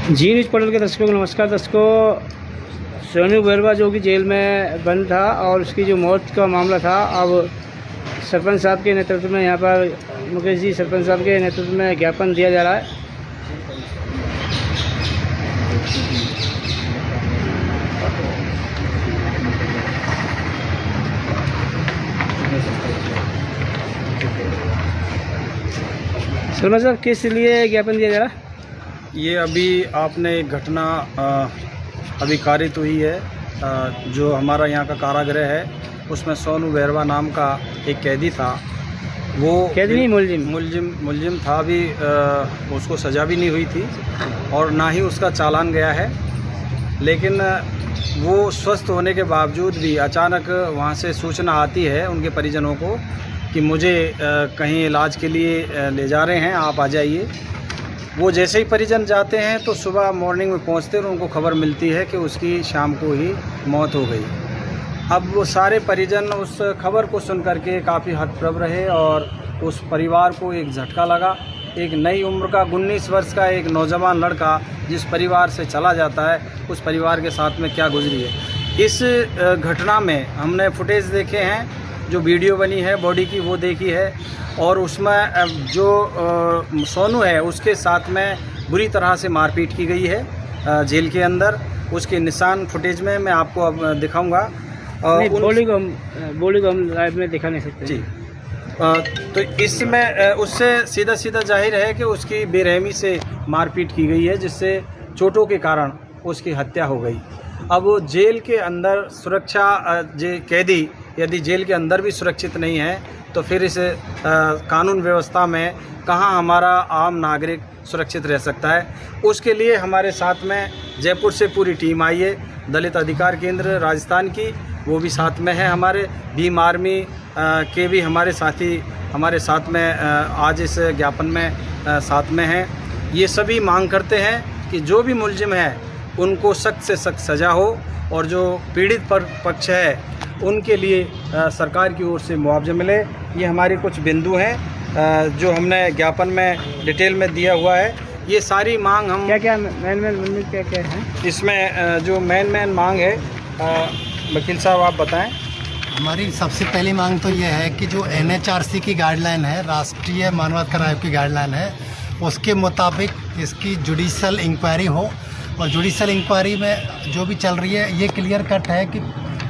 जी news portal के दर्शकों को नमस्कार। दर्शकों, सोनू बेरवा जो कि जेल में बंद था और उसकी जो मौत का मामला था, अब सरपंच साहब के नेतृत्व में यहाँ पर मुकेश जी सरपंच साहब के नेतृत्व में ज्ञापन दिया जा रहा है। सरपंच साहब, किस लिए ज्ञापन दिया जा रहा है? ये अभी आपने एक घटना अभी कारित हुई है। जो हमारा यहाँ का कारागृह है उसमें सोनू बेरवा नाम का एक कैदी था। वो कैदी नहीं, मुलजिम था। अभी उसको सज़ा भी नहीं हुई थी और ना ही उसका चालान गया है, लेकिन वो स्वस्थ होने के बावजूद भी अचानक वहाँ से सूचना आती है उनके परिजनों को कि मुझे कहीं इलाज के लिए ले जा रहे हैं, आप आ जाइए। वो जैसे ही परिजन जाते हैं तो सुबह मॉर्निंग में पहुंचते और उनको खबर मिलती है कि उसकी शाम को ही मौत हो गई। अब वो सारे परिजन उस खबर को सुन करके काफ़ी हतप्रभ रहे और उस परिवार को एक झटका लगा। एक नई उम्र का 19 वर्ष का एक नौजवान लड़का जिस परिवार से चला जाता है, उस परिवार के साथ में क्या गुजरी है। इस घटना में हमने फुटेज देखे हैं, जो वीडियो बनी है बॉडी की वो देखी है, और उसमें जो सोनू है उसके साथ में बुरी तरह से मारपीट की गई है जेल के अंदर। उसके निशान फुटेज में मैं आपको अब दिखाऊंगा। बॉडी को हम लाइव में दिखा नहीं सकते जी। तो इसमें उससे सीधा जाहिर है कि उसकी बेरहमी से मारपीट की गई है, जिससे चोटों के कारण उसकी हत्या हो गई। अब जेल के अंदर सुरक्षा, कैदी यदि जेल के अंदर भी सुरक्षित नहीं है तो फिर इस कानून व्यवस्था में कहाँ हमारा आम नागरिक सुरक्षित रह सकता है। उसके लिए हमारे साथ में जयपुर से पूरी टीम आई है, दलित अधिकार केंद्र राजस्थान की, वो भी साथ में है। हमारे भीम आर्मी के भी हमारे साथी हमारे साथ में आज इस ज्ञापन में साथ में हैं। ये सभी मांग करते हैं कि जो भी मुलजिम है उनको सख्त से सख्त सज़ा हो, और जो पीड़ित पक्ष है उनके लिए सरकार की ओर से मुआवजा मिले। ये हमारी कुछ बिंदु हैं जो हमने ज्ञापन में डिटेल में दिया हुआ है। ये सारी मांग हम क्या क्या है इसमें जो मेन मांग है, वकील साहब आप बताएं। हमारी सबसे पहली मांग तो ये है कि जो NHRC की गाइडलाइन है, राष्ट्रीय मानवाधिकार आयोग की गाइडलाइन है, उसके मुताबिक इसकी जुडिशल इंक्वायरी हो। और जुडिशल इंक्वायरी में जो भी चल रही है, ये क्लियर कट है कि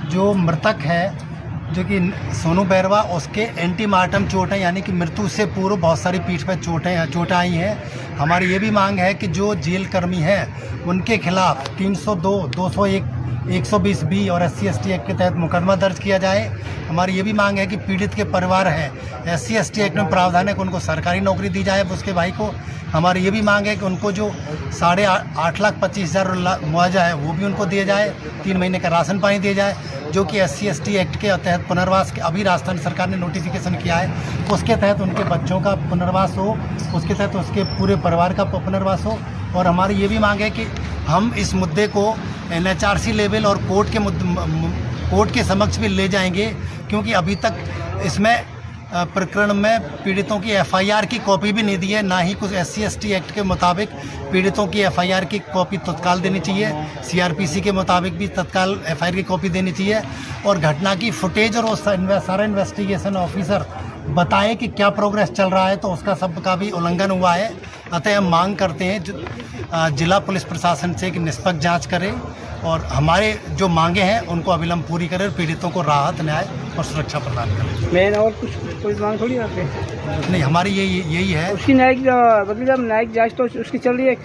जो मृतक है जो कि सोनू बेरवा, उसके एंटीमार्टम चोटें यानी कि मृत्यु से पूर्व बहुत सारी पीठ पर चोटें आई हैं। हमारी ये भी मांग है कि जो जेल कर्मी हैं उनके खिलाफ 302, 201, 120B और SC/ST एक्ट के तहत मुकदमा दर्ज किया जाए। हमारी ये भी मांग है कि पीड़ित के परिवार हैं, SC/ST एक्ट में प्रावधान है कि उनको सरकारी नौकरी दी जाए उसके भाई को। हमारी ये भी मांग है कि उनको जो 8,25,000 मुआवजा है वो भी उनको दिया जाए, 3 महीने का राशन पानी दिया जाए, जो कि SC/ST एक्ट के तहत पुनर्वास के अभी राजस्थान सरकार ने नोटिफिकेशन किया है, उसके तहत उनके बच्चों का पुनर्वास हो, उसके तहत उसके पूरे परिवार का पुनर्वास हो। और हमारी ये भी मांग है कि हम इस मुद्दे को NHRC लेवल और कोर्ट के समक्ष भी ले जाएंगे, क्योंकि अभी तक इसमें प्रकरण में पीड़ितों की FIR की कॉपी भी नहीं दी है, ना ही कुछ SC/ST एक्ट के मुताबिक पीड़ितों की FIR की कॉपी तत्काल देनी चाहिए, CRPC के मुताबिक भी तत्काल FIR की कॉपी देनी चाहिए। और घटना की फुटेज और वो सारा इन्वेस्टिगेशन ऑफिसर बताएं कि क्या प्रोग्रेस चल रहा है, तो उसका सबका भी उल्लंघन हुआ है। अतः हम मांग करते हैं जिला पुलिस प्रशासन से कि निष्पक्ष जांच करें और हमारे जो मांगे हैं उनको अविलंब पूरी करें, पीड़ितों को राहत, न्याय और सुरक्षा प्रदान करें। मैंने और कुछ मांग थोड़ी आपके नहीं, हमारी यही है। उसकी न्यायिक जांच तो उसकी चल रही है,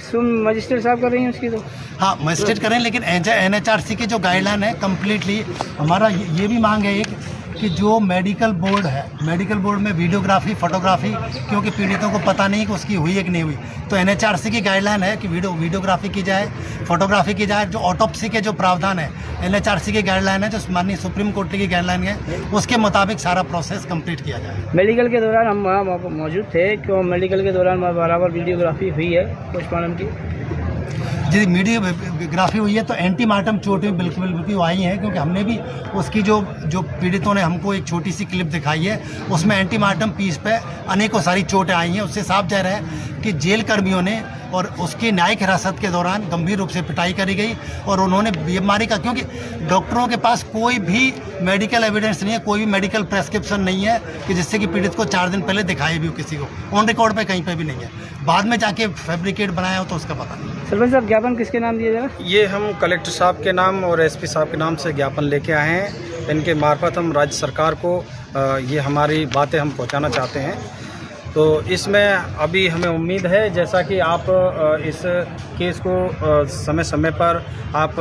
मजिस्ट्रेट साहब कर रही हैं उसकी। तो हाँ, मजिस्ट्रेट करें, लेकिन NHRC के जो गाइडलाइन है कम्प्लीटली हमारा ये भी मांग है एक कि जो मेडिकल बोर्ड है, मेडिकल बोर्ड में वीडियोग्राफी, फोटोग्राफी, क्योंकि पीड़ितों को पता नहीं कि उसकी हुई है कि नहीं हुई, तो NHRC की गाइडलाइन है कि वीडियोग्राफी की जाए, फोटोग्राफी की जाए। जो ऑटोप्सी के जो प्रावधान है NHRC की गाइडलाइन है, जो माननीय सुप्रीम कोर्ट की गाइडलाइन है, उसके मुताबिक सारा प्रोसेस कंप्लीट किया जाए। मेडिकल के दौरान हम वहाँ मौजूद थे, क्यों मेडिकल के दौरान बराबर वीडियोग्राफी हुई है पोस्टमार्टम की। यदि वीडियोग्राफी हुई है तो एंटीमार्टम चोटें बिल्कुल आई हैं, क्योंकि हमने भी उसकी जो पीड़ितों ने हमको एक छोटी सी क्लिप दिखाई है, उसमें एंटीमार्टम पीस पे अनेकों सारी चोटें आई हैं। उससे साफ जाहिर है कि जेल कर्मियों ने और उसकी न्यायिक हिरासत के दौरान गंभीर रूप से पिटाई करी गई और उन्होंने बीमारी का, क्योंकि डॉक्टरों के पास कोई भी मेडिकल एविडेंस नहीं है, कोई भी मेडिकल प्रेस्क्रिप्शन नहीं है कि जिससे कि पीड़ित को 4 दिन पहले दिखाए भी हो किसी को, ऑन रिकॉर्ड पे कहीं पे भी नहीं है। बाद में जाके फैब्रिकेट बनाया हो तो उसका पता नहीं। सरपंच साहब, ज्ञापन किसके नाम दिया जाएगा? ये हम कलेक्टर साहब के नाम और एसपी साहब के नाम से ज्ञापन लेके आए हैं। इनके मार्फत हम राज्य सरकार को ये हमारी बातें हम पहुंचाना चाहते हैं। तो इसमें अभी हमें उम्मीद है, जैसा कि आप इस केस को समय समय पर आप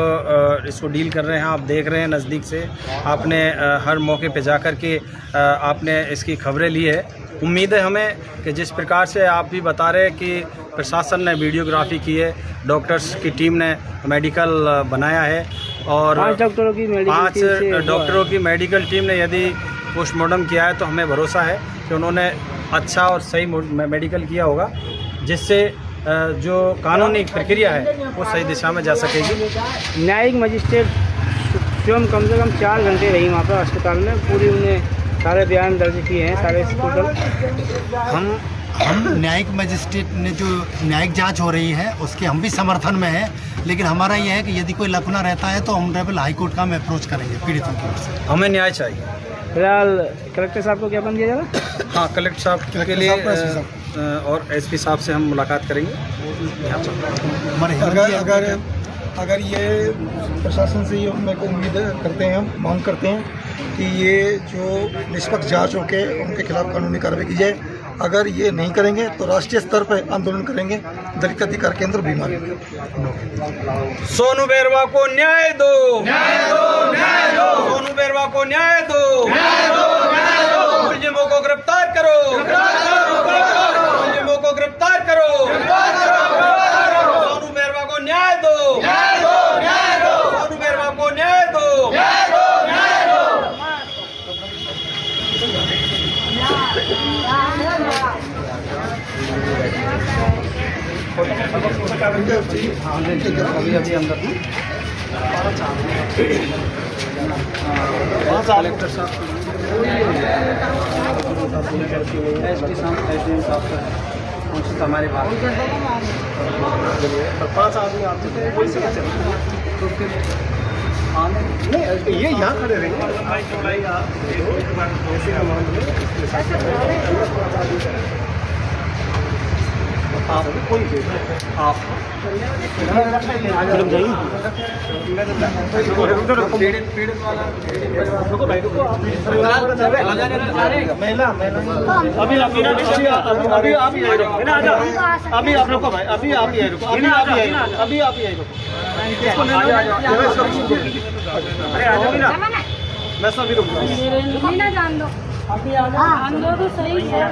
इसको डील कर रहे हैं, आप देख रहे हैं नज़दीक से, आपने हर मौके पे जाकर के आपने इसकी खबरें ली है। उम्मीद है हमें कि जिस प्रकार से आप भी बता रहे हैं कि प्रशासन ने वीडियोग्राफी की है, डॉक्टर्स की टीम ने मेडिकल बनाया है और 5 डॉक्टरों की मेडिकल टीम ने यदि पोस्टमार्टम किया है तो हमें भरोसा है कि उन्होंने अच्छा और सही मेडिकल किया होगा, जिससे जो कानूनी प्रक्रिया है वो सही दिशा में जा सकेगी। न्यायिक मजिस्ट्रेट स्वयं कम से कम 4 घंटे रही वहाँ पर अस्पताल में, पूरी उन्हें सारे बयान दर्ज किए हैं, सारे टोटल। हम न्यायिक मजिस्ट्रेट ने जो न्यायिक जांच हो रही है उसके हम भी समर्थन में हैं, लेकिन हमारा यह है कि यदि कोई लकुना रहता है तो ऑनरेबल हाई कोर्ट का हम अप्रोच करेंगे पीड़ितों की ओर से। हमें न्याय चाहिए। फिलहाल कलेक्टर साहब को ज्ञापन दिया जाएगा? हाँ, कलेक्टर साहब के लिए और एसपी साहब से हम मुलाकात करेंगे यहाँ पर। अगर ये प्रशासन से ये मेरे को उम्मीद करते हैं, हम मांग करते हैं कि ये जो निष्पक्ष जांच होके उनके खिलाफ कानूनी कार्रवाई की जाए। अगर ये नहीं करेंगे तो राष्ट्रीय स्तर पर आंदोलन करेंगे। दलित अधिकार केंद्र बीमार। सोनू बेरवा को न्याय दो, न्याय दो, न्याय दो। सोनू बेरवा को न्याय दो, न्याय दो, न्याय दो। मुलजिमों को गिरफ्तार करो, मुलजिमों को गिरफ्तार करो। सोनू बेरवा को न्याय दो, न्याय दो, न्याय दो। सोनू बेरवा को न्याय दो, न्याय दो, न्याय दो। अभी अंदर कलेक्टर साहब हमारे पास 5 आदमी आपसे कोई से तो फिर नहीं, ये यहाँ खड़े रहेंगे। आप कोई आप पीड़ित वाला रुको भाई, रुको अभी आप ही अभी आप रुको भाई, अभी आप ही रुको, अभी आप ही रुको। मैं सभी रुक जान दो, अभी आ दो तो सही है।